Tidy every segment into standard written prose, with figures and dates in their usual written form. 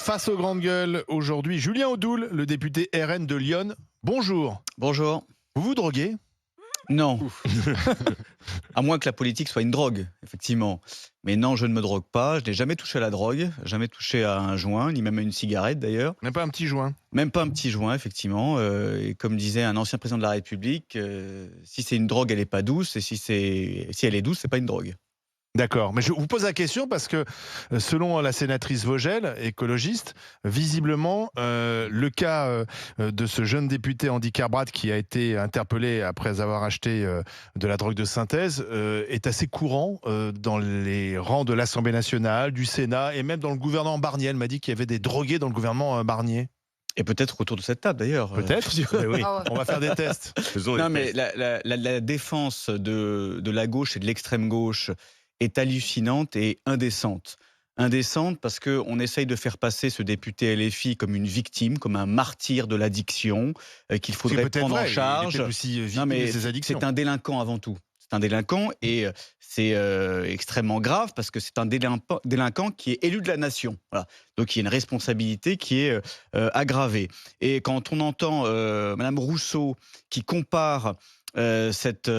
Face aux grandes gueules, aujourd'hui, Julien Audoul, le député RN de Lyon. Bonjour. Bonjour. Vous vous droguez? Non. À moins que la politique soit une drogue, effectivement. Mais non, je ne me drogue pas. Je n'ai jamais touché à la drogue, jamais touché à un joint, ni même à une cigarette d'ailleurs. Même pas un petit joint? Même pas un petit joint, effectivement. Et comme disait un ancien président de la République, si c'est une drogue, elle n'est pas douce. Et si elle est douce, c'est pas une drogue. D'accord, mais je vous pose la question parce que selon la sénatrice Vogel, écologiste, visiblement le cas de ce jeune député Andy Carbrad qui a été interpellé après avoir acheté de la drogue de synthèse est assez courant dans les rangs de l'Assemblée nationale, du Sénat et même dans le gouvernement Barnier. Elle m'a dit qu'il y avait des drogués dans le gouvernement Barnier. Et peut-être autour de cette table d'ailleurs. Peut-être. Oui. On va faire des tests. Non, mais la défense de la gauche et de l'extrême gauche est hallucinante et indécente. Indécente parce qu'on essaye de faire passer ce député LFI comme une victime, comme un martyr de l'addiction, qu'il faudrait prendre en charge. Non, mais c'est un délinquant avant tout. C'est un délinquant et c'est extrêmement grave parce que c'est un délinquant qui est élu de la nation. Voilà. Donc il y a une responsabilité qui est aggravée. Et quand on entend Madame Rousseau qui compare cette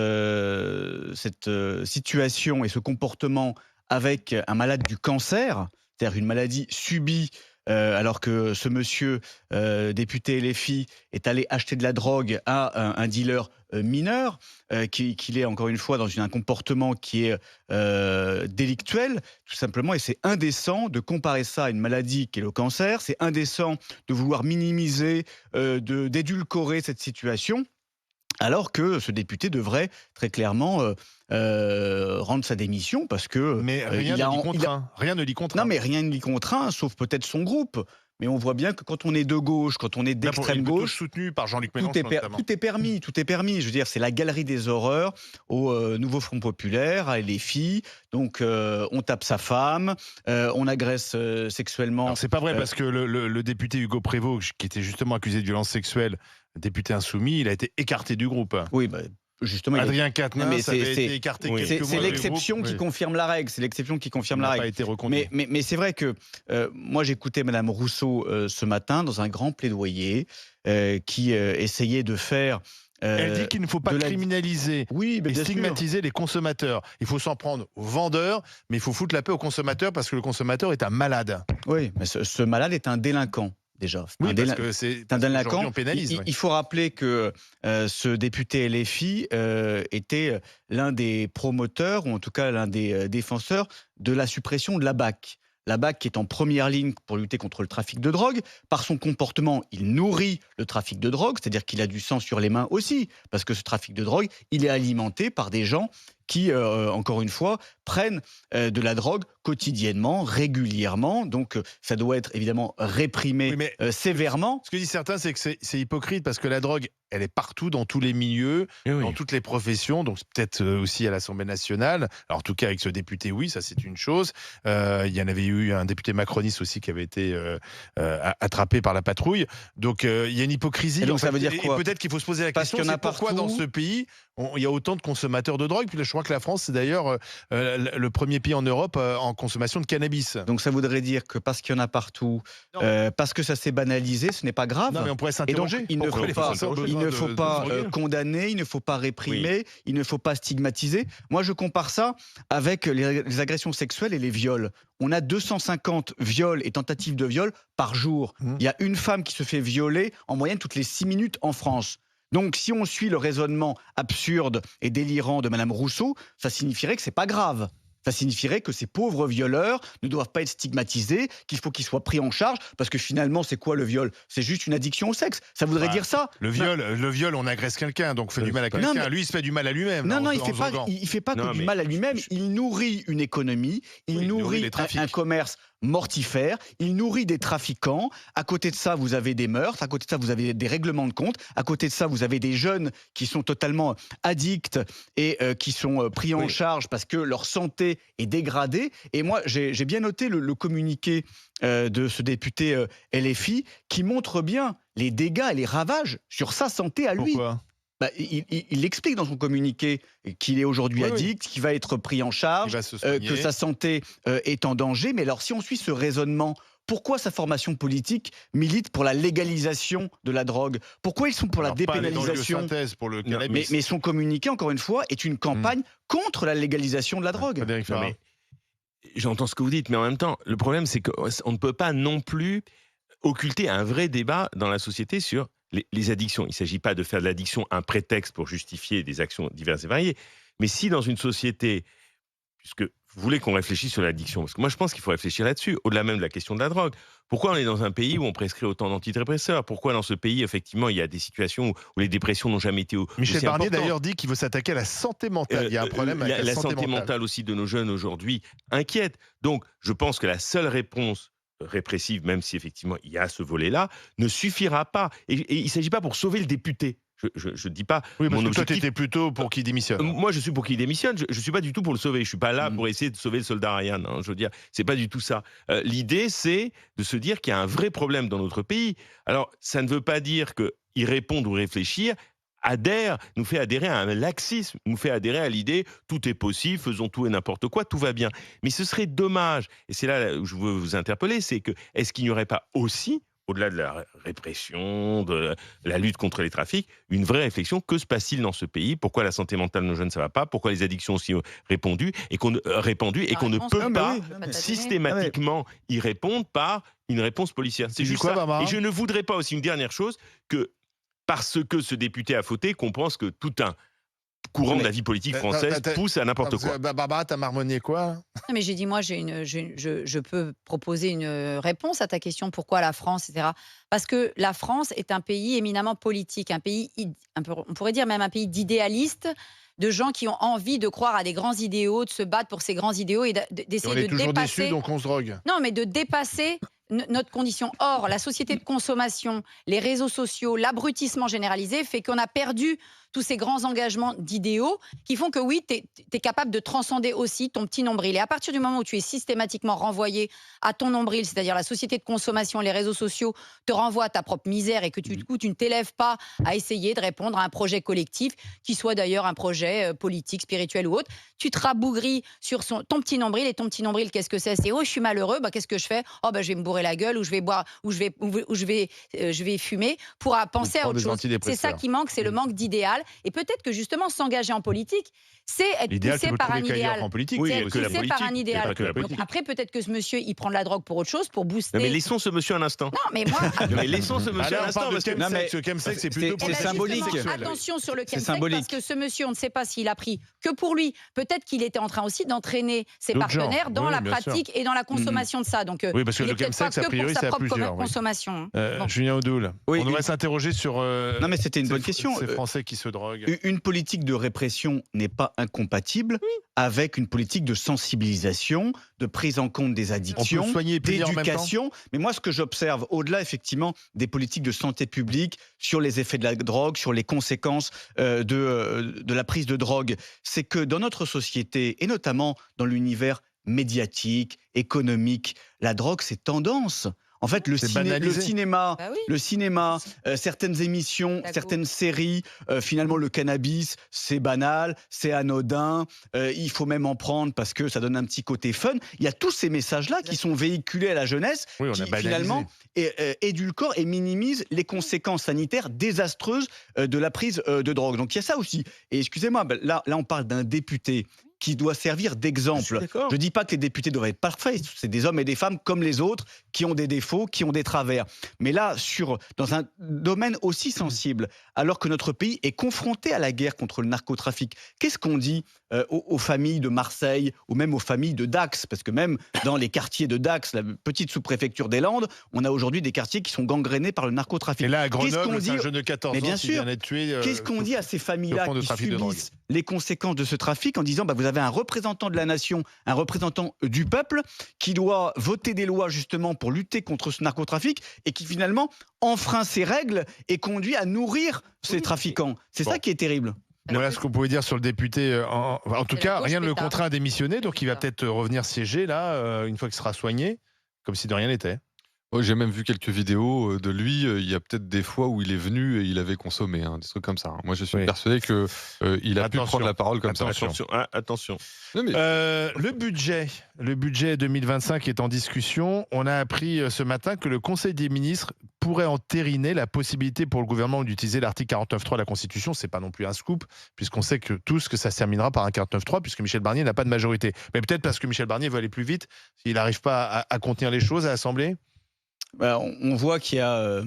situation et ce comportement avec un malade du cancer, c'est-à-dire une maladie subie, alors que ce monsieur, député LFI, est allé acheter de la drogue à un dealer mineur, qu'il est encore une fois dans un comportement qui est délictuel, tout simplement, et c'est indécent de comparer ça à une maladie qui est le cancer, c'est indécent de vouloir minimiser, d'édulcorer cette situation. Alors que ce député devrait très clairement rendre sa démission parce que... Mais rien ne l'y contraint. Rien ne l'y contraint. Non, mais rien ne l'y contraint, sauf peut-être son groupe. Mais on voit bien que quand on est de gauche, quand on est d'extrême gauche, soutenu par Jean-Luc Mélenchon, tout est permis, tout est permis. Je veux dire, c'est la galerie des horreurs au Nouveau Front Populaire, à LFI. Donc, on tape sa femme, on agresse sexuellement. C'est pas vrai parce que le député Hugo Prévost, qui était justement accusé de violence sexuelle, député insoumis, il a été écarté du groupe. Oui, justement, Adrien Quatennens avait été écarté quelques mois. C'est l'exception qui confirme la règle. C'est l'exception qui confirme la règle. Pas été reconduit. Mais c'est vrai que moi j'écoutais Madame Rousseau ce matin dans un grand plaidoyer qui essayait de faire. Elle dit qu'il ne faut pas criminaliser et stigmatiser les consommateurs. Il faut s'en prendre aux vendeurs, mais il faut foutre la paix aux consommateurs parce que le consommateur est un malade. Oui, mais ce malade est un délinquant. Déjà. Oui, parce que c'est un délinquant. On pénalise. Il faut rappeler que ce député LFI était l'un des promoteurs, ou en tout cas l'un des défenseurs de la suppression de la BAC. La BAC qui est en première ligne pour lutter contre le trafic de drogue. Par son comportement, il nourrit le trafic de drogue, c'est-à-dire qu'il a du sang sur les mains aussi, parce que ce trafic de drogue, il est alimenté par des gens qui, encore une fois, prennent de la drogue quotidiennement, régulièrement. Donc, ça doit être évidemment réprimé sévèrement. Ce que disent certains, c'est que c'est hypocrite parce que la drogue, elle est partout, dans tous les milieux, dans toutes les professions. Donc, peut-être aussi à l'Assemblée nationale. Alors, en tout cas, avec ce député, oui, ça, c'est une chose. Il y en avait eu un député macroniste aussi qui avait été attrapé par la patrouille. Donc, il y a une hypocrisie. Et donc, ça veut dire quoi? Et peut-être qu'il faut se poser la question, c'est pourquoi dans ce pays, il y a autant de consommateurs de drogue. Puis là, je crois que la France, c'est d'ailleurs le premier pays en Europe en consommation de cannabis. Donc ça voudrait dire que parce qu'il y en a partout, parce que ça s'est banalisé, ce n'est pas grave. Non, mais on pourrait s'interroger. Et donc, il ne faut pas condamner, il ne faut pas réprimer, il ne faut pas stigmatiser. Moi, je compare ça avec les agressions sexuelles et les viols. On a 250 viols et tentatives de viol par jour. Il y a une femme qui se fait violer en moyenne toutes les 6 minutes en France. Donc, si on suit le raisonnement absurde et délirant de Madame Rousseau, ça signifierait que c'est pas grave. Ça signifierait que ces pauvres violeurs ne doivent pas être stigmatisés, qu'il faut qu'ils soient pris en charge, parce que finalement, c'est quoi le viol? C'est juste une addiction au sexe. Ça voudrait dire ça. Le viol, on agresse quelqu'un, donc fait du mal à quelqu'un. Lui, il se fait du mal à lui-même. Non, il fait pas que du mal à lui-même. Il nourrit une économie, il nourrit un commerce mortifère, il nourrit des trafiquants. À côté de ça, vous avez des meurtres, à côté de ça, vous avez des règlements de compte, à côté de ça, vous avez des jeunes qui sont totalement addicts et qui sont pris en charge parce que leur santé est dégradée. Et moi, j'ai bien noté le communiqué de ce député LFI qui montre bien les dégâts et les ravages sur sa santé à lui. Pourquoi ? Il explique dans son communiqué qu'il est aujourd'hui addict, qu'il va être pris en charge, que sa santé est en danger. Mais alors, si on suit ce raisonnement, pourquoi sa formation politique milite pour la légalisation de la drogue? Pourquoi ils sont pour la dépénalisation? Pour le Non, cannabis. mais son communiqué, encore une fois, est une campagne contre la légalisation de la drogue. Frédéric Non, Farah. mais j'entends ce que vous dites, mais en même temps, le problème, c'est qu'on ne peut pas non plus occulter un vrai débat dans la société sur les addictions. Il ne s'agit pas de faire de l'addiction un prétexte pour justifier des actions diverses et variées, mais si dans une société, puisque vous voulez qu'on réfléchisse sur l'addiction, parce que moi je pense qu'il faut réfléchir là-dessus, au-delà même de la question de la drogue. Pourquoi on est dans un pays où on prescrit autant d'antidépresseurs? Pourquoi dans ce pays, effectivement, il y a des situations où les dépressions n'ont jamais été Michel aussi Barnier importantes? d'ailleurs dit qu'il veut s'attaquer à la santé mentale. Il y a un problème avec La santé mentale aussi de nos jeunes aujourd'hui inquiète. Donc je pense que la seule réponse répressive, même si effectivement il y a ce volet-là, ne suffira pas. Et il ne s'agit pas pour sauver le député. Je ne dis pas Oui, parce mon que toi, tu objectif. étais plutôt pour qu'il démissionne. Moi, je suis pour qu'il démissionne. Je ne suis pas du tout pour le sauver. Je ne suis pas là pour essayer de sauver le soldat Ryan. Je veux dire, c'est pas du tout ça. L'idée, c'est de se dire qu'il y a un vrai problème dans notre pays. Alors, ça ne veut pas dire qu'y répondre ou réfléchir nous fait adhérer à un laxisme, nous fait adhérer à l'idée tout est possible, faisons tout et n'importe quoi, tout va bien. Mais ce serait dommage, et c'est là où je veux vous interpeller, c'est que est-ce qu'il n'y aurait pas aussi, au-delà de la répression, de la lutte contre les trafics, une vraie réflexion? Que se passe-t-il dans ce pays? Pourquoi la santé mentale de nos jeunes, ça ne va pas? Pourquoi les addictions aussi répandues et qu'on ne peut pas systématiquement y répondre par une réponse policière? C'est juste ça. Et je ne voudrais pas aussi, une dernière chose, que parce que ce député a fauté, qu'on pense que tout un courant de la vie politique française pousse à n'importe quoi. Barbara, t'as marmonnié quoi? Non, mais j'ai dit, moi, je peux proposer une réponse à ta question, pourquoi la France, etc. Parce que la France est un pays éminemment politique, un pays, on pourrait dire même un pays d'idéalistes, de gens qui ont envie de croire à des grands idéaux, de se battre pour ces grands idéaux et d'essayer de dépasser... On est toujours déçus, donc on se drogue. Non, mais de dépasser notre condition. Or, la société de consommation, les réseaux sociaux, l'abrutissement généralisé fait qu'on a perdu tous ces grands engagements d'idéaux qui font que oui, tu es capable de transcender aussi ton petit nombril. Et à partir du moment où tu es systématiquement renvoyé à ton nombril, c'est-à-dire la société de consommation, les réseaux sociaux te renvoient à ta propre misère et que tu ne t'élèves pas à essayer de répondre à un projet collectif, qui soit d'ailleurs un projet politique, spirituel ou autre, tu te rabougris sur ton petit nombril. Et ton petit nombril, qu'est-ce que c'est? C'est « oh, je suis malheureux, qu'est-ce que je fais? Oh, je vais me bourrer la gueule, ou je vais boire, ou je vais fumer pour penser à autre chose ». C'est ça qui manque, c'est le manque d'idéal. Et peut-être que justement s'engager en politique, c'est être poussé par un idéal. Oui, c'est être que la poussé par un politique, idéal. pas que la Donc politique. après, peut-être que ce monsieur, il prend de la drogue pour autre chose, pour booster. Non, mais laissons ce monsieur un instant. Non, mais moi. Non, mais laissons ce monsieur un instant. Parce que chemsex, c'est plutôt c'est symbolique. Attention sur le chemsex, symbolique. parce que ce monsieur, on ne sait pas s'il a pris que pour lui. Peut-être qu'il était en train aussi d'entraîner ses D'autres partenaires gens. dans Oui, la bien sûr. pratique et dans la consommation de ça. Donc, Oui, parce que il le est peut-être pas chemsex, a que priori, pour c'est sa à propre plusieurs. consommation. Bon. Julien Audoul, Oui, on devrait s'interroger sur... Non, mais c'était une bonne question. Ces Français qui se droguent. Une politique de répression n'est pas incompatible avec une politique de sensibilisation, de prise en compte des addictions, soigner et punir en même temps. d'éducation. Mais moi, ce que j'observe, au-delà effectivement des politiques de santé publique, sur les effets de la drogue, sur les conséquences de la prise de drogue, c'est que dans notre société, et notamment dans l'univers médiatique, économique, la drogue, c'est tendance. En fait, le cinéma, Bah oui. le cinéma, certaines émissions, La certaines séries, finalement, le cannabis, c'est banal, c'est anodin, il faut même en prendre parce que ça donne un petit côté fun. Il y a tous ces messages-là qui sont véhiculés à la jeunesse, Oui, on a qui banalisé. finalement édulcorent et minimisent les conséquences sanitaires désastreuses de la prise de drogue. Donc il y a ça aussi. Et excusez-moi, là on parle d'un député qui doit servir d'exemple. Je ne dis pas que les députés doivent être parfaits, c'est des hommes et des femmes comme les autres qui ont des défauts, qui ont des travers. Mais là, dans un domaine aussi sensible, alors que notre pays est confronté à la guerre contre le narcotrafic, qu'est-ce qu'on dit aux familles de Marseille ou même aux familles de Dax? Parce que même dans les quartiers de Dax, la petite sous-préfecture des Landes, on a aujourd'hui des quartiers qui sont gangrénés par le narcotrafic. Et là, à Qu'est-ce qu'on Grenoble, c'est un dit jeune de 14 Mais ans bien qui sûr. vient d'être tué. Qu'est-ce qu'on dit à ces familles-là de qui trafic de drogue. subissent les conséquences de ce trafic en disant vous avez un représentant de la nation, un représentant du peuple qui doit voter des lois justement pour lutter contre ce narcotrafic et qui finalement enfreint ces règles et conduit à nourrir ces trafiquants. C'est ça qui est terrible. Voilà ce qu'on pouvait dire sur le député. En tout C'est cas, la gauche rien ne le pétarde. contraint à démissionner, donc il va Pétarde. peut-être revenir siéger là, une fois qu'il sera soigné, comme si de rien n'était. Ouais, j'ai même vu quelques vidéos de lui. Il y a peut-être des fois où il est venu et il avait consommé, hein, des trucs comme ça, hein. Moi, je suis Oui. persuadé que il a pu Attention, prendre la parole comme ça. Attention, attention. Non, mais Le budget 2025 est en discussion. On a appris ce matin que le Conseil des ministres pourrait entériner la possibilité pour le gouvernement d'utiliser l'article 49.3 de la Constitution. C'est pas non plus un scoop, puisqu'on sait que tous que ça se terminera par un 49.3, puisque Michel Barnier n'a pas de majorité. Mais peut-être parce que Michel Barnier veut aller plus vite, s'il n'arrive pas à contenir les choses à l'Assemblée. Bah, on voit qu'il y a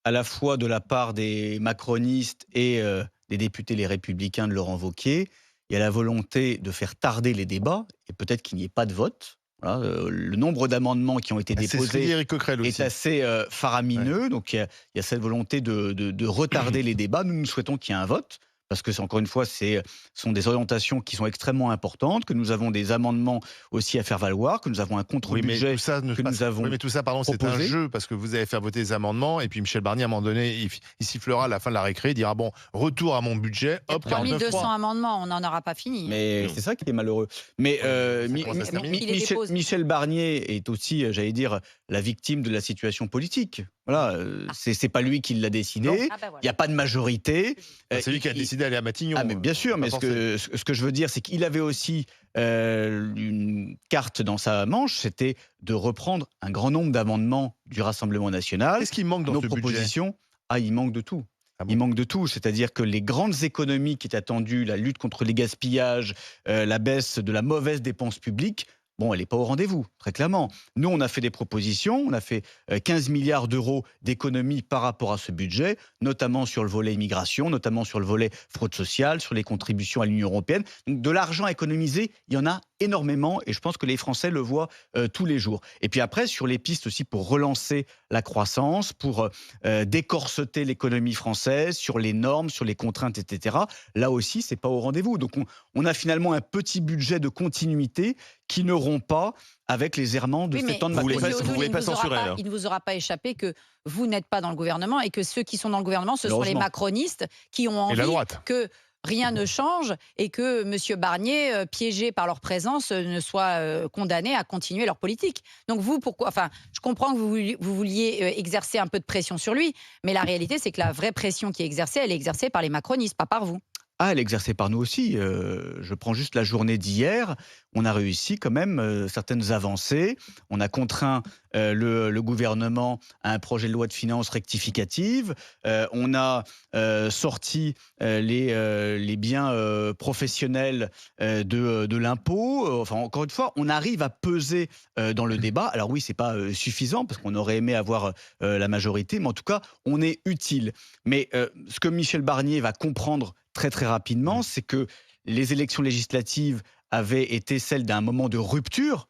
à la fois de la part des macronistes et des députés les républicains de Laurent Wauquiez, il y a la volonté de faire tarder les débats et peut-être qu'il n'y ait pas de vote. Voilà, le nombre d'amendements qui ont été C'est ce que dit déposés Éric Coquerel est aussi. assez faramineux. Donc il y a cette volonté de retarder les débats. Nous souhaitons qu'il y ait un vote. Parce que, encore une fois, ce sont des orientations qui sont extrêmement importantes, que nous avons des amendements aussi à faire valoir, que nous avons un Oui, mais contre-budget tout ça, que nous avons oui, mais tout ça, pardon, c'est un proposé. jeu parce que vous allez faire voter des amendements et puis Michel Barnier, à un moment donné, il sifflera à la fin de la récré, il dira bon, retour à mon budget, Il y a hop, 3200 49.3. amendements, on n'en aura pas fini. Mais Non. c'est ça qui est malheureux. Mais commence à se terminer. Il les dépose. Michel Barnier est aussi, j'allais dire, la victime de la situation politique. Voilà, c'est pas lui qui l'a décidé. Non. Ah bah voilà. Il n'y a pas de majorité. C'est lui qui a décidé d'aller à Matignon. Ah, mais bien sûr, mais Pas ce que je veux dire, c'est qu'il avait aussi une carte dans sa manche, c'était de reprendre un grand nombre d'amendements du Rassemblement national. Qu'est-ce qui manque dans Nos ce budget? propositions, il manque de tout. Ah bon? Il manque de tout, c'est-à-dire que les grandes économies qui étaient attendues, la lutte contre les gaspillages, la baisse de la mauvaise dépense publique, bon, elle n'est pas au rendez-vous, très clairement. Nous, on a fait des propositions, on a fait 15 milliards d'euros d'économies par rapport à ce budget, notamment sur le volet immigration, notamment sur le volet fraude sociale, sur les contributions à l'Union européenne. Donc, de l'argent à économiser, il y en a énormément et je pense que les Français le voient tous les jours. Et puis après, sur les pistes aussi pour relancer la croissance, pour décorseter l'économie française, sur les normes, sur les contraintes, etc. Là aussi, c'est pas au rendez-vous. Donc on a finalement un petit budget de continuité qui ne rompt pas avec les errements de Oui, mais 7 ans de vous voulez Macron. pas- Monsieur Odoul, voulez il pas ne vous aura censurer, pas- alors il ne vous aura pas échappé que vous n'êtes pas dans le gouvernement et que ceux qui sont dans le gouvernement, ce sont les Heureusement. macronistes qui ont Et la envie droite. que rien ne change et que M. Barnier, piégé par leur présence, ne soit condamné à continuer leur politique. Donc vous, pourquoi Enfin, je comprends que vous vouliez exercer un peu de pression sur lui, mais la réalité, c'est que la vraie pression qui est exercée, elle est exercée par les macronistes, pas par vous. Ah, elle est exercée par nous aussi. Je prends juste la journée d'hier. On a réussi quand même certaines avancées. On a contraint le gouvernement à un projet de loi de finances rectificative. On a sorti les biens professionnels de l'impôt. Enfin, encore une fois, on arrive à peser dans le débat. Alors oui, c'est pas suffisant parce qu'on aurait aimé avoir la majorité, mais en tout cas, on est utile. Mais ce que Michel Barnier va comprendre très très rapidement, c'est que les élections législatives avaient été celles d'un moment de rupture.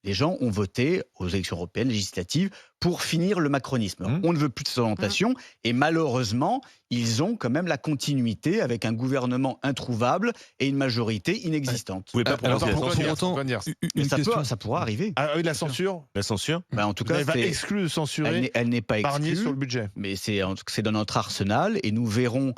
Les gens ont voté aux élections européennes législatives pour finir le macronisme. On ne veut plus de cette orientation et malheureusement, ils ont quand même la continuité avec un gouvernement introuvable et une majorité inexistante. Vous pouvez pas Alors, prononcer la pour censure. autant, Antoine Diers. Mais une ça, question. ça pourra arriver. Ah oui, la censure. La censure En tout cas, Elle va c'est- exclure de censurer elle n'est pas Barnier exclue. sur le budget. Mais c'est dans notre arsenal et nous verrons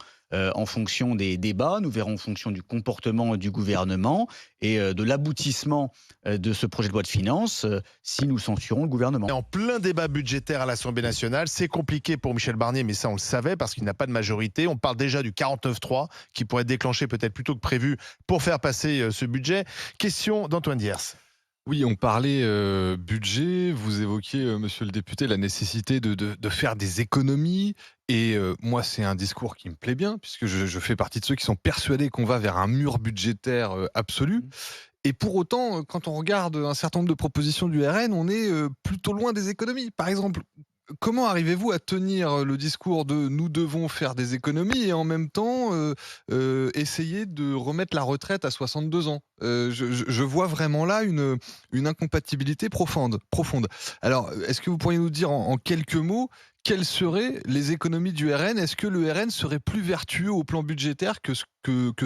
en fonction des débats, nous verrons en fonction du comportement du gouvernement et de l'aboutissement de ce projet de loi de finances si nous censurons le gouvernement. On est en plein débat budgétaire à l'Assemblée nationale. C'est compliqué pour Michel Barnier, mais ça on le savait parce qu'il n'a pas de majorité. On parle déjà du 49.3 qui pourrait être déclenché peut-être plus tôt que prévu pour faire passer ce budget. Question d'Antoine Diers. Oui, on parlait budget, vous évoquiez, monsieur le député, la nécessité de faire des économies. Et moi, c'est un discours qui me plaît bien, puisque je fais partie de ceux qui sont persuadés qu'on va vers un mur budgétaire absolu. Et pour autant, quand on regarde un certain nombre de propositions du RN, on est plutôt loin des économies. Par exemple, comment arrivez-vous à tenir le discours de nous devons faire des économies et en même temps essayer de remettre la retraite à 62 ans? Je vois vraiment là une incompatibilité profonde. Alors, est-ce que vous pourriez nous dire en quelques mots quelles seraient les économies du RN? Est-ce que le RN serait plus vertueux au plan budgétaire que ce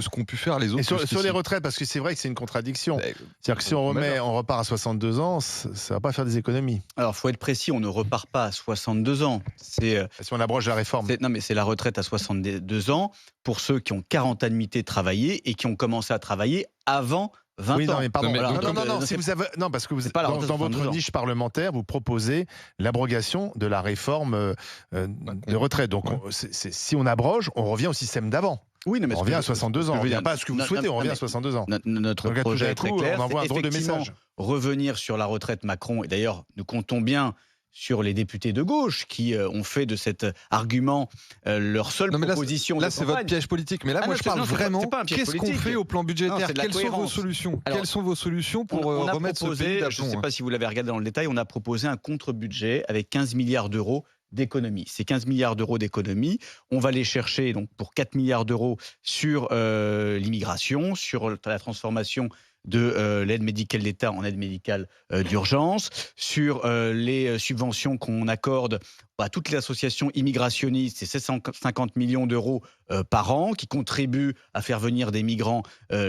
qu'ont pu faire les autres Et sur jusqu'ici? les retraites, parce que c'est vrai que c'est une contradiction. Ben, C'est-à-dire que si on repart à 62 ans, ça ne va pas faire des économies. Alors, il faut être précis, on ne repart pas à 62 ans. Si on abroge la réforme. Non, mais c'est la retraite à 62 ans pour ceux qui ont 40 annuités de travailler et qui ont commencé à travailler avant 20 Oui, non, ans. mais pardon. Non, mais Non, donc, non, non, non, c'est si vous avez, non, parce que vous, c'est pas la retraite dans de 62 votre ans. niche parlementaire, vous proposez l'abrogation de la réforme de retraite. Donc, Ouais. si on abroge, on revient au système d'avant. Oui, non, mais On revient à 62 ans. On ne revient pas à ce que vous souhaitez, on revient à 62 ans. Notre Donc, là, tout projet d'un est très coup, clair. on envoie c'est un drôle de effectivement message. revenir sur la retraite Macron. Et d'ailleurs, nous comptons bien sur les députés de gauche qui ont fait de cet argument leur seule Non, mais proposition là, de c'est votre campagne. piège politique. Mais là, Ah moi, non, je c'est- parle non, c'est pas- vraiment. c'est pas un piège Qu'est-ce qu'on politique. fait au plan budgétaire? Non, c'est de la Quelles sont vos cohérence. solutions? Alors, Quelles sont vos solutions pour on a remettre ce pays proposé, je ne d'aplomb? sais pas si vous l'avez regardé dans le détail, on a proposé un contre-budget avec 15 milliards d'euros d'économies. Ces 15 milliards d'euros d'économies, on va les chercher donc, pour 4 milliards d'euros sur l'immigration, sur la transformation de l'aide médicale d'État en aide médicale d'urgence, sur les subventions qu'on accorde à toutes les associations immigrationnistes, c'est 750 millions d'euros par an qui contribuent à faire venir des migrants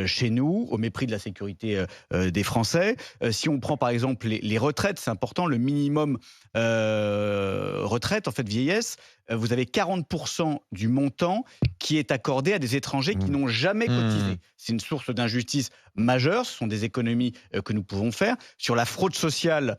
chez nous, au mépris de la sécurité des Français. Si on prend par exemple les retraites, c'est important, le minimum retraite, en fait vieillesse, vous avez 40% du montant qui est accordé à des étrangers qui n'ont jamais cotisé. C'est une source d'injustice majeure, ce sont des économies que nous pouvons faire. Sur la fraude sociale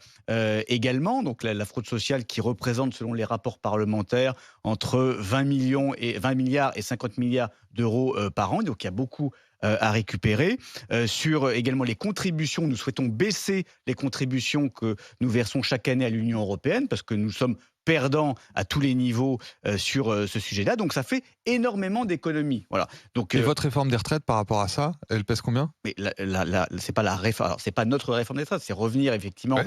également, donc la fraude sociale qui représente, selon les rapports parlementaires, entre 20 milliards et 50 milliards d'euros par an, donc il y a beaucoup à récupérer. Sur également les contributions, nous souhaitons baisser les contributions que nous versons chaque année à l'Union européenne, parce que nous sommes perdants à tous les niveaux sur ce sujet-là. Donc ça fait énormément d'économies. Voilà. Donc, Et votre réforme des retraites par rapport à ça, elle pèse combien? mais c'est pas la réforme. Alors, c'est pas notre réforme des retraites, c'est revenir effectivement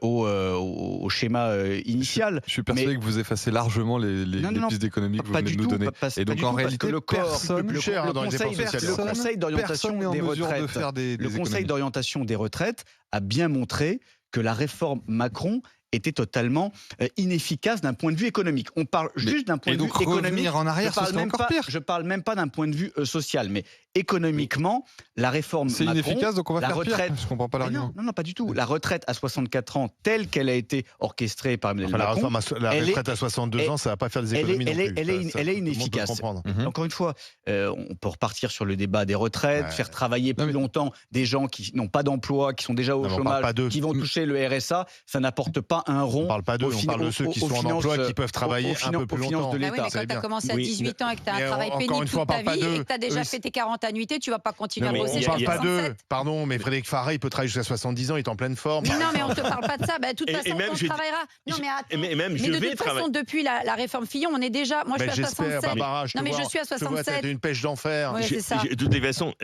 au schéma initial. Je suis persuadé que vous effacez largement les Non, pistes d'économie que vous pas venez du de nous tout. donner. Et donc en réalité, le corps, personne, plus cher dans les dépenses sociales. le Conseil d'orientation personne n'est en des mesure de retraites, faire des le Conseil économies. d'orientation des retraites a bien montré que la réforme Macron était totalement inefficace d'un point de vue économique. On parle juste d'un point Et de vue donc économique. revenir en arrière, ce serait encore pire. Je parle même pas d'un point de vue social, mais économiquement, la réforme C'est Macron, inefficace, donc on va la faire retraite. pire. Je comprends pas Mais l'argument. non, pas du tout. La retraite à 64 ans, telle qu'elle a été orchestrée par Emmanuel Enfin, la Macron, retraite à 62 ans, ça va pas faire des économies non plus. elle est Ça, tout le monde peut inefficace. comprendre. Encore une fois, on peut repartir sur le débat des retraites, Ouais. faire travailler plus mais- longtemps des gens qui n'ont pas d'emploi, qui sont déjà au Non, mais on parle chômage, pas d'eux. qui vont toucher le RSA, ça n'apporte pas un rond. On parle pas d'eux, on parle de ceux qui sont en emploi, qui peuvent travailler un peu plus longtemps. de Bah oui, l'État. mais quand tu as commencé à Oui, 18 ans et que tu as mais un travail encore pénible une fois, toute on ta parle pas vie et d'eux. que tu as déjà Eux, fait tes 40 annuités, tu vas pas continuer Non, à mais bosser il y On a- parle jusqu'à pas d'eux. 67. Pardon, mais Frédéric Farré, il peut travailler jusqu'à 70 ans, il est en pleine forme. Non, mais on ne te parle pas de ça. Bah, de toute Et façon, même, on je- travaillera. Non, mais attends. Et même, Mais je de vais toute façon, travailler. depuis la réforme Fillon, on est déjà. Moi, je Ben, suis à j'espère, 67. Barbara, Non, mais je suis à je te vois, 67. t'as une pêche d'enfer. Ouais, c'est ça. De toutes les façons,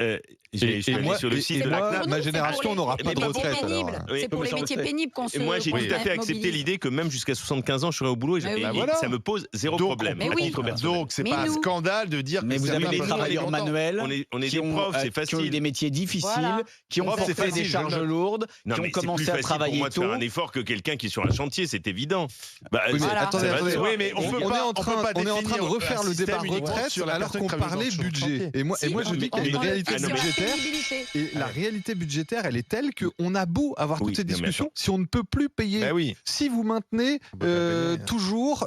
je suis allé sur le site C'est de pas la pour CNAP. nous, ma c'est génération pour les- n'aura les pas de métiers retraite, pénibles. alors. Oui. C'est pour Mais les ça, on métiers le sait. pénibles qu'on Et se. moi, j'ai qu'on tout à fait accepté mobilise. l'idée que même jusqu'à 75 ans, je serai au boulot et, Mais oui. Bah voilà. ça me pose zéro Donc, problème. Mais à oui. titre personnel. Donc, c'est Mais pas un nous- scandale de dire Mais que vous ça avez va des pas travailleurs longtemps. manuels. On est qui des ont, profs, c'est qui ont eu facile. des métiers difficiles, Voilà. qui ont Prof, porté c'est facile, des je charges note. lourdes, Non, qui ont mais c'est commencé plus à facile pour travailler moi de faire tôt. un effort que quelqu'un qui est sur un chantier, c'est évident. Bah, Oui, mais Voilà. attendez, ça va de attendez. soi. Oui, mais on peut On pas- est en on peut train, pas on est en train de définir refaire un le débat système uniquement retraite sur la alors personne qu'on travaillant parlait sur le budget. chantier. Et moi, Si, je dis on qu'il y a une parle réalité que sur la budgétaire. pénibilité. Et la réalité budgétaire, elle est telle qu'on a beau avoir Oui, toutes ces non, mais discussions, si on ne peut plus payer, Ben oui. si vous maintenez On peut pas payer. toujours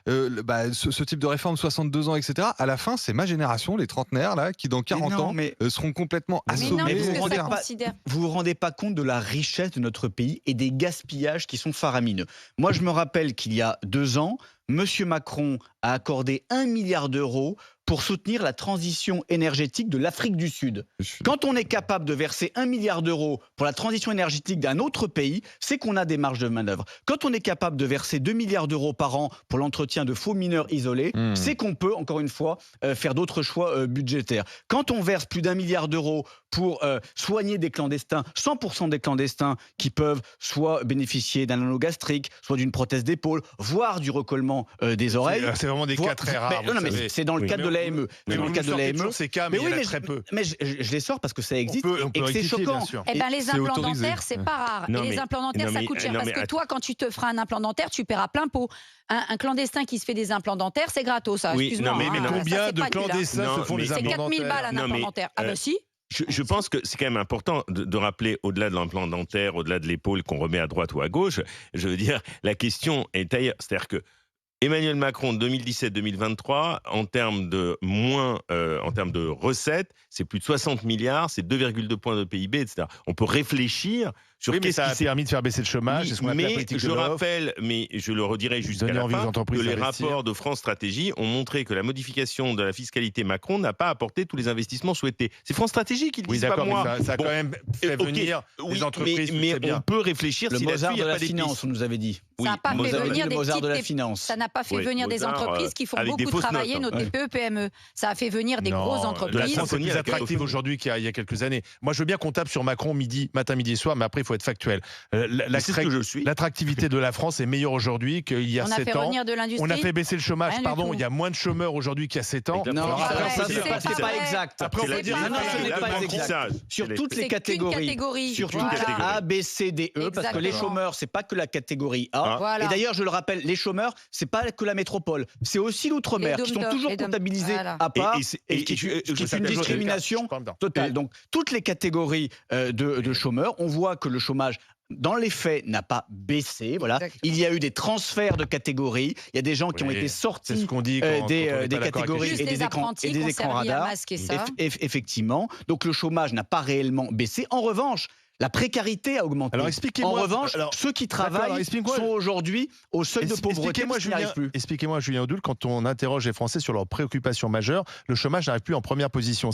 ce type de réforme, 62 ans, etc., à la fin, c'est ma génération, les trentenaires, là, qui dans 40 ans mais seront complètement Mais non, assommés. mais parce vous que rendez ça pas- considère. vous vous rendez pas compte de la richesse de notre pays et des gaspillages qui sont faramineux. Moi, je me rappelle qu'il y a 2 ans, M. Macron a accordé 1 milliard d'euros pour soutenir la transition énergétique de l'Afrique du Sud. Quand on est capable de verser 1 milliard d'euros pour la transition énergétique d'un autre pays, c'est qu'on a des marges de manœuvre. Quand on est capable de verser 2 milliards d'euros par an pour l'entretien de faux mineurs isolés, c'est qu'on peut, encore une fois, faire d'autres choix budgétaires. Quand on verse plus d'1 milliard d'euros pour soigner des clandestins, 100% des clandestins qui peuvent soit bénéficier d'un anneau gastrique, soit d'une prothèse d'épaule, voire du recollement des oreilles. C'est vraiment des cas très rares. Non, mais vous savez. c'est dans le Oui. cadre de l'AME. Mais C'est dans vous le cadre de sortez l'AME. toujours ces cas, mais il y en a mais très peu. Mais je les sors parce que ça existe On et peut que c'est rectifier, choquant. bien sûr. Eh ben, les C'est implants autorisé. dentaires, c'est pas rare. Non, Et les mais- implants dentaires, non, ça mais- coûte cher. non, Parce mais que toi, quand tu te feras un implant dentaire, tu paieras plein pot. Un clandestin qui se fait des implants dentaires, c'est gratos, ça. Oui, Excuse-moi. non, mais hein, ça, Combien c'est de pas nul, hein. clandestins Non, se font mais des C'est implants 4000 balles dentaires un Non, implant mais, dentaire. Ah bah si. Je pense que c'est quand même important de rappeler, au-delà de l'implant dentaire, au-delà de l'épaule qu'on remet à droite ou à gauche, je veux dire, la question est ailleurs. C'est-à-dire que Emmanuel Macron 2017-2023, en termes de recettes, c'est plus de 60 milliards, c'est 2,2 points de PIB, etc. On peut réfléchir sur Oui, mais qu'est-ce ça qui a s'est permis de faire baisser le chômage. C'est ce qu'on appelle la mais politique de je l'offre. rappelle, mais je le redirai jusqu'à Donner la envie aux fin, entreprises que les d'investir. rapports de France Stratégie ont montré que la modification de la fiscalité Macron n'a pas apporté tous les investissements souhaités. C'est France Stratégie qui le Oui, dit, pas d'accord, mais moi. ça a Bon, quand même fait ok, venir oui, les entreprises. tu mais sais bien. on peut réfléchir Le si là-dessus, Mozart il de n'y a la pas des finance, pistes. on nous avait dit. Oui, Ça n'a pas fait Mozart, venir le des Mozart de la petites finance. Ça n'a pas fait Oui, venir des Mozart, entreprises qui font avec des beaucoup fausses travailler notes, nos hein. TPE-PME. Ça a fait venir des Non, grosses La entreprises. France est symphonie plus avec attractive Microsoft. aujourd'hui qu'il y a quelques années. Moi, je veux bien qu'on tape sur Macron matin, midi et soir, mais après, il faut être factuel. Mais c'est ce que je suis. L'attractivité de la France est meilleure aujourd'hui qu'il y a On a 7 fait ans. revenir de On a l'industrie. fait baisser le chômage, Rien du pardon, tout. il y a moins de chômeurs aujourd'hui qu'il y a 7 ans. Exactement. Non, Alors après, vrai, on peut c'est dire- pas c'est pas vrai. exact. Après, on C'est peut dire- Non, non, ce n'est pas l'apprentissage. Sur C'est toutes les- les C'est qu'une catégories. catégorie. Sur toutes Voilà. catégories. A, B, C, D, E, parce que les Exactement. chômeurs, c'est pas que la catégorie A. Voilà. Et d'ailleurs, je le rappelle, les chômeurs, c'est pas que la métropole, c'est aussi l'outre-mer Les qui sont dom-toms, toujours les dom- comptabilisés voilà. à part, Et c'est- et et qui je- est je une t'appelle discrimination Je parle bien. totale. Donc, toutes les catégories de chômeurs, on voit que le chômage, dans les faits, n'a pas baissé. Voilà. Exactement. Il y a eu des transferts de catégories. Il y a des gens qui ont Oui, été c'est sortis ce qu'on dit quand on est des pas d'accord avec catégories les Juste et des les écrans, apprentis et des qui ont écrans servi à radars. masquer ça. Effectivement. Donc, le chômage n'a pas réellement baissé. En revanche, la précarité a augmenté. Alors En expliquez-moi. revanche, alors, ceux qui alors travaillent explique-moi. sont aujourd'hui au seuil de pauvreté Expliquez-moi, parce qu'ils n'y arrivent plus. Expliquez-moi, Julien Audoul, quand on interroge les Français sur leurs préoccupations majeures, le chômage n'arrive plus en première position.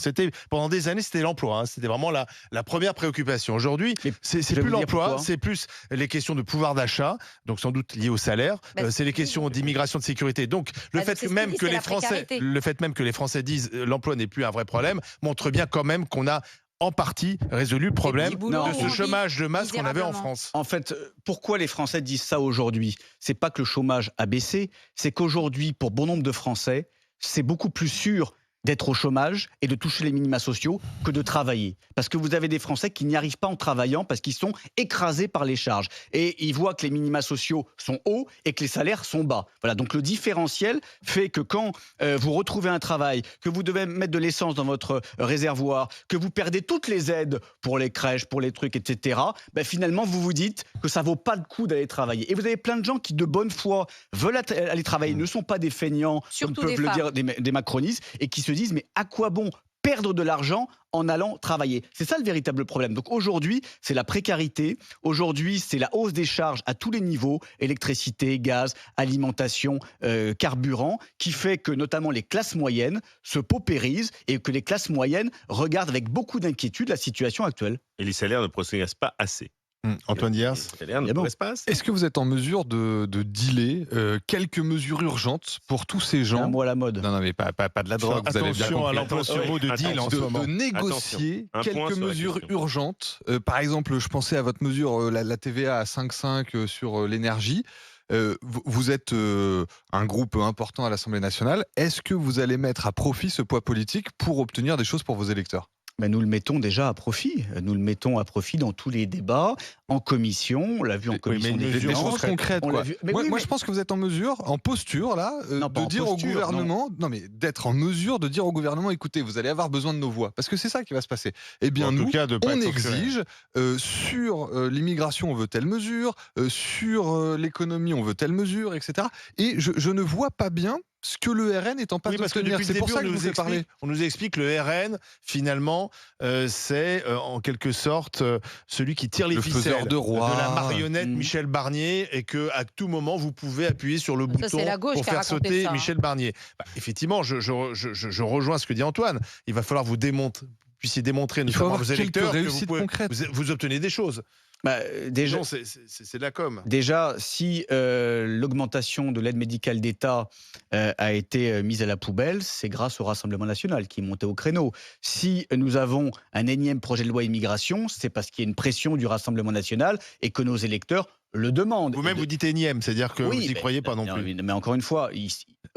Pendant des années, c'était l'emploi. C'était vraiment la première préoccupation. Aujourd'hui, Mais c'est je vais plus vous dire l'emploi, pourquoi. c'est plus les questions de pouvoir d'achat, donc sans doute liées au salaire. Bah, C'est les questions d'immigration, de sécurité. Donc le Bah, fait c'est ce même qu'il dit, que c'est les la Français, précarité. le fait même que les Français disent l'emploi n'est plus un vrai problème, montre bien quand même qu'on a en partie résolu le problème petits boulots de où ce on vit chômage de masse qu'on avait en misérablement. France. En fait, pourquoi les Français disent ça aujourd'hui? C'est pas que le chômage a baissé, c'est qu'aujourd'hui, pour bon nombre de Français, c'est beaucoup plus sûr d'être au chômage et de toucher les minima sociaux que de travailler. Parce que vous avez des Français qui n'y arrivent pas en travaillant parce qu'ils sont écrasés par les charges. Et ils voient que les minima sociaux sont hauts et que les salaires sont bas. Voilà, donc le différentiel fait que quand vous retrouvez un travail, que vous devez mettre de l'essence dans votre réservoir, que vous perdez toutes les aides pour les crèches, pour les trucs, etc., ben finalement, vous vous dites que ça vaut pas le coup d'aller travailler. Et vous avez plein de gens qui, de bonne foi, veulent aller travailler, ne sont pas des feignants, Surtout comme peuvent des le femmes. dire des macronistes, et qui se disent, mais à quoi bon perdre de l'argent en allant travailler? C'est ça le véritable problème. Donc aujourd'hui, c'est la précarité. Aujourd'hui, c'est la hausse des charges à tous les niveaux, électricité, gaz, alimentation, carburant, qui fait que notamment les classes moyennes se paupérisent et que les classes moyennes regardent avec beaucoup d'inquiétude la situation actuelle. Et les salaires ne progressent pas assez. Antoine Diers. Les salaires ne Évidemment. progressent pas assez. Est-ce que vous êtes en mesure de dealer quelques mesures urgentes pour tous ces Un gens? mot à la mode. Non, non, mais pas de la drogue, vous avez bien Attention à compris. l'emploi sur mot de deal en ce De moment. négocier Un point quelques sur la mesures question. urgentes. Par exemple, je pensais à votre mesure, la TVA à 5,5 sur l'énergie. Vous êtes un groupe important à l'Assemblée nationale. Est-ce que vous allez mettre à profit ce poids politique pour obtenir des choses pour vos électeurs? Ben, nous le mettons déjà à profit. Nous le mettons à profit dans tous les débats, en commission. On l'a vu en commission mais des des Des finances. choses concrètes, on l'a quoi. vu. Mais Moi, oui, moi, mais- je pense que vous êtes en mesure, en posture, là, Non, pas de en dire posture, au gouvernement, non, mais d'être en mesure de dire au gouvernement, écoutez, vous allez avoir besoin de nos voix, parce que c'est ça qui va se passer. Eh bien, En tout nous, cas, de pas on être censuré. exige sur l'immigration, on veut telle mesure, sur l'économie, on veut telle mesure, etc. Et je ne vois pas bien ce que le RN est en passe Oui, de parce que tenir. depuis C'est le pour début, ça que je vous ai parlé. on nous explique que le RN, finalement, c'est en quelque sorte celui qui tire les Le ficelles faiseur de roi. la marionnette Mm. Michel Barnier, et que à tout moment vous pouvez appuyer sur le Ça, bouton c'est la gauche pour qui a faire raconté sauter ça, hein. Michel Barnier. Bah, effectivement, je rejoins ce que dit Antoine. Il va falloir vous puissiez démontrer Il faut notamment à avoir vos quelques électeurs que réussites concrètes. vous obtenez des choses. Bah, déjà, Non, c'est de la com. Déjà, si l'augmentation de l'aide médicale d'État a été mise à la poubelle, c'est grâce au Rassemblement national qui est monté au créneau. Si nous avons un énième projet de loi immigration, c'est parce qu'il y a une pression du Rassemblement national et que nos électeurs le demandent. Vous-même, vous dites énième, c'est-à-dire que vous n'y croyez pas non plus. Mais encore une fois,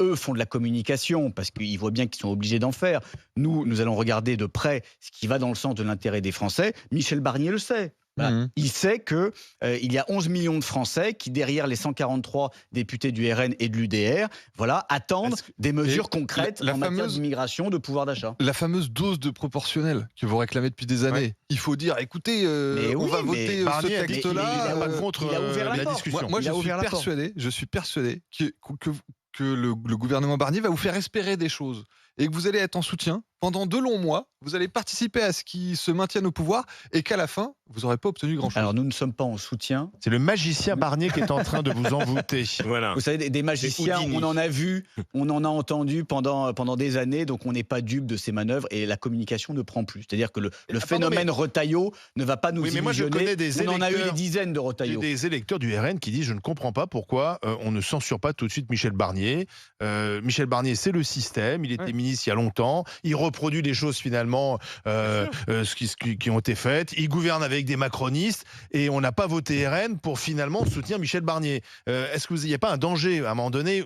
eux font de la communication parce qu'ils voient bien qu'ils sont obligés d'en faire. Nous allons regarder de près ce qui va dans le sens de l'intérêt des Français. Michel Barnier le sait. Voilà. Mhm. Il sait que il y a 11 millions de Français qui, derrière les 143 députés du RN et de l'UDR, voilà, attendent des mesures concrètes la en matière fameuse- d'immigration, de pouvoir d'achat. La fameuse dose de proportionnel que vous réclamez depuis des années. Ouais. Il faut dire, écoutez, Mais on oui, va mais voter ce Barnier a dit qu'il texte-là. n'a pas il a contre ouvert la la porte. discussion. Moi, Il a ouvert la porte. je suis persuadé que que le gouvernement Barnier va vous faire espérer des choses et que vous allez être en soutien pendant 2 longs mois, vous allez participer à ce qui se maintienne au pouvoir et qu'à la fin, vous n'aurez pas obtenu grand-chose. Alors nous ne sommes pas en soutien. C'est le magicien Barnier qui est en train de vous envoûter. Voilà. Vous savez, des magiciens, Houdini. on en a vu, on en a entendu pendant des années, donc on n'est pas dupe de ces manœuvres et la communication ne prend plus. C'est-à-dire que le Pardon, phénomène Retailleau ne va pas nous Oui, mais moi, je illusionner. connais des On en a eu électeurs- des dizaines de J'ai Retailleau. des électeurs du RN qui disent je ne comprends pas pourquoi on ne censure pas tout de suite Michel Barnier. Michel Barnier, c'est le système. Il était ministre il y a longtemps. Il reproduit des choses finalement qui ont été faites. Il gouverne avec des macronistes et on n'a pas voté RN pour finalement soutenir Michel Barnier. Est-ce qu'il n'y a pas un danger à un moment donné?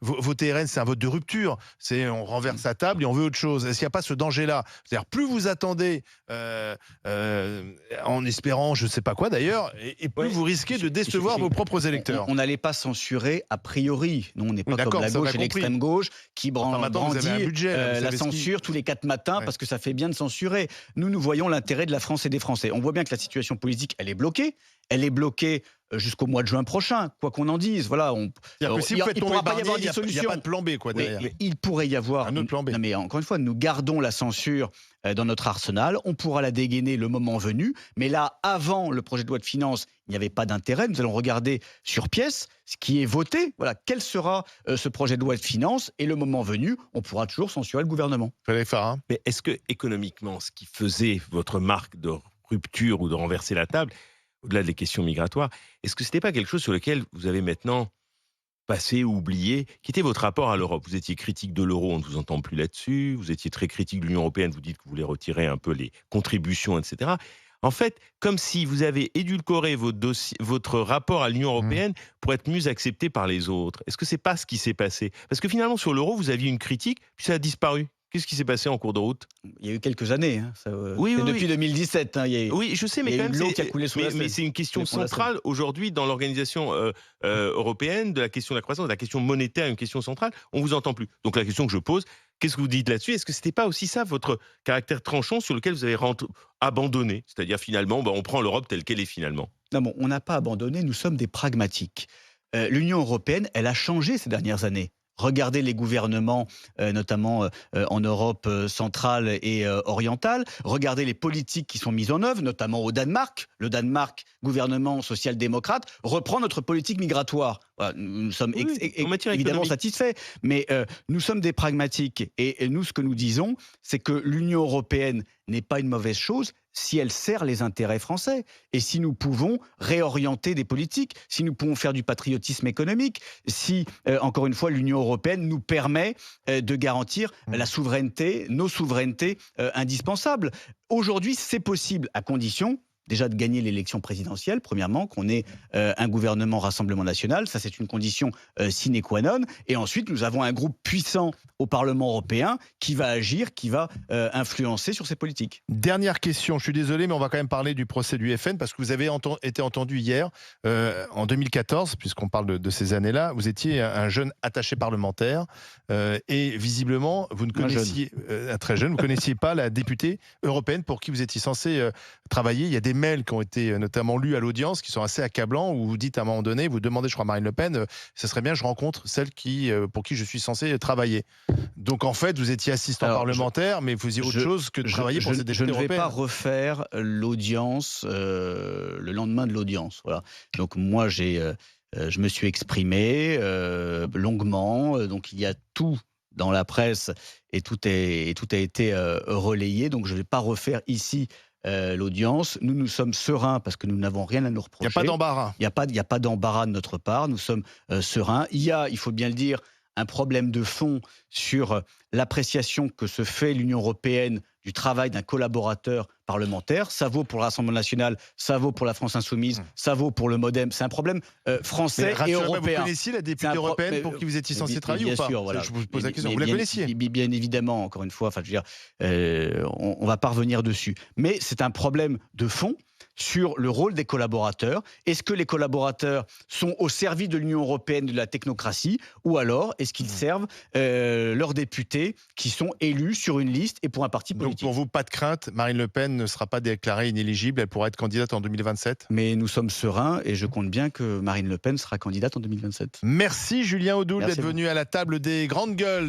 Voter RN, c'est un vote de rupture. C'est on renverse la table et on veut autre chose. Est-ce qu'il n'y a pas ce danger-là? C'est-à-dire plus vous attendez en espérant je ne sais pas quoi d'ailleurs, et plus vous risquez de décevoir vos propres électeurs. On n'allait pas censurer a priori. Nous, on n'est pas d'accord, comme la ça, on a gauche et compris. l'extrême gauche qui maintenant, vous avez un brandit budget, là, vous la savez ce qui- censure tous les 4 matins parce que ça fait bien de censurer. Nous voyons l'intérêt de la France et des Français. On voit bien que la situation politique, elle est bloquée. Elle est bloquée jusqu'au mois de juin prochain, quoi qu'on en dise. Voilà, C'est-à-dire que si vous faites il tomber pourra pas y Barnier, avoir il n'y a dissolution. pas de plan B quoi, derrière. Mais il pourrait y avoir Un autre plan B. Non, mais encore une fois, nous gardons la censure dans notre arsenal. On pourra la dégainer le moment venu. Mais là, avant le projet de loi de finances, il n'y avait pas d'intérêt. Nous allons regarder sur pièce ce qui est voté. Voilà, quel sera ce projet de loi de finances. Et le moment venu, on pourra toujours censurer le gouvernement. Fallait faire, hein. Mais est-ce que économiquement, ce qui faisait votre marque de rupture ou de renverser la table, au-delà des questions migratoires, est-ce que ce n'était pas quelque chose sur lequel vous avez maintenant passé ou oublié, qui était votre rapport à l'Europe? Vous étiez critique de l'euro, on ne vous entend plus là-dessus. Vous étiez très critique de l'Union européenne, vous dites que vous voulez retirer un peu les contributions, etc. En fait, comme si vous avez édulcoré votre rapport à l'Union européenne pour être mieux accepté par les autres. Est-ce que c'est pas ce qui s'est passé? Parce que finalement, sur l'euro, vous aviez une critique, puis ça a disparu. Qu'est-ce qui s'est passé en cours de route? Il y a eu quelques années. Hein, Oui, c'est oui, depuis oui. 2017. Hein, Oui, je sais, mais il y a quand eu même, de l'eau qui a coulé sous la mais selle. c'est une question Pour la centrale aujourd'hui dans l'organisation européenne, de la question de la croissance, de la question monétaire, une question centrale. On vous entend plus. Donc la question que je pose, qu'est-ce que vous dites là-dessus? Est-ce que c'était pas aussi ça votre caractère tranchant sur lequel vous avez abandonné? C'est-à-dire finalement, on prend l'Europe telle qu'elle est finalement. Non, bon, on n'a pas abandonné, nous sommes des pragmatiques. L'Union européenne, elle a changé ces dernières années. Regardez les gouvernements, notamment en Europe centrale et orientale. Regardez les politiques qui sont mises en œuvre, notamment au Danemark. Le Danemark, gouvernement social-démocrate, reprend notre politique migratoire. Voilà, nous sommes Oui, en matière évidemment économique. satisfaits, mais nous sommes des pragmatiques. Et nous, ce que nous disons, c'est que l'Union européenne n'est pas une mauvaise chose si elle sert les intérêts français et si nous pouvons réorienter des politiques, si nous pouvons faire du patriotisme économique, si, encore une fois, l'Union européenne nous permet de garantir la souveraineté, nos souverainetés indispensables. Aujourd'hui, c'est possible à condition déjà de gagner l'élection présidentielle, premièrement, qu'on ait un gouvernement Rassemblement national, ça c'est une condition sine qua non, et ensuite nous avons un groupe puissant au Parlement européen qui va agir, qui va influencer sur ces politiques. Dernière question, je suis désolé, mais on va quand même parler du procès du FN, parce que vous avez été entendu hier, en 2014, puisqu'on parle de ces années-là, vous étiez un jeune attaché parlementaire, et visiblement, vous ne connaissiez, très jeune, vous ne connaissiez pas la députée européenne pour qui vous étiez censé travailler. Il y a des mails qui ont été notamment lus à l'audience, qui sont assez accablants, où vous dites à un moment donné, vous demandez, je crois, à Marine Le Pen, ce serait bien que je rencontre celle pour qui je suis censé travailler. Donc en fait, vous étiez assistant parlementaire, mais vous faisiez autre chose que de travailler pour cette députée européenne. Je ne vais pas refaire l'audience, le lendemain de l'audience. Voilà. Donc moi, je me suis exprimé longuement, donc il y a tout dans la presse et tout a été relayé, donc je ne vais pas refaire ici l'audience. Nous sommes sereins parce que nous n'avons rien à nous reprocher. Il n'y a pas d'embarras. Il n'y a pas d'embarras de notre part. Nous sommes sereins. Il y a, il faut bien le dire, un problème de fond sur l'appréciation que se fait l'Union européenne du travail d'un collaborateur parlementaire. Ça vaut pour le Rassemblement national, ça vaut pour la France insoumise, ça vaut pour le MoDem. C'est un problème français et européen. Vous connaissiez la députée européenne pour qui vous étiez censé travailler ou pas? Bien sûr, voilà. Je vous pose la question. Vous la connaissiez? Bien évidemment, encore une fois. Enfin, je veux dire, on va pas revenir dessus. Mais c'est un problème de fond sur le rôle des collaborateurs. Est-ce que les collaborateurs sont au service de l'Union européenne, de la technocratie, ou alors est-ce qu'ils servent leurs députés qui sont élus sur une liste et pour un parti Donc politique? pour vous, pas de crainte, Marine Le Pen ne sera pas déclarée inéligible, elle pourra être candidate en 2027. Mais nous sommes sereins et je compte bien que Marine Le Pen sera candidate en 2027. Merci Julien Audoul Merci d'être à vous. venu à la table des grandes gueules.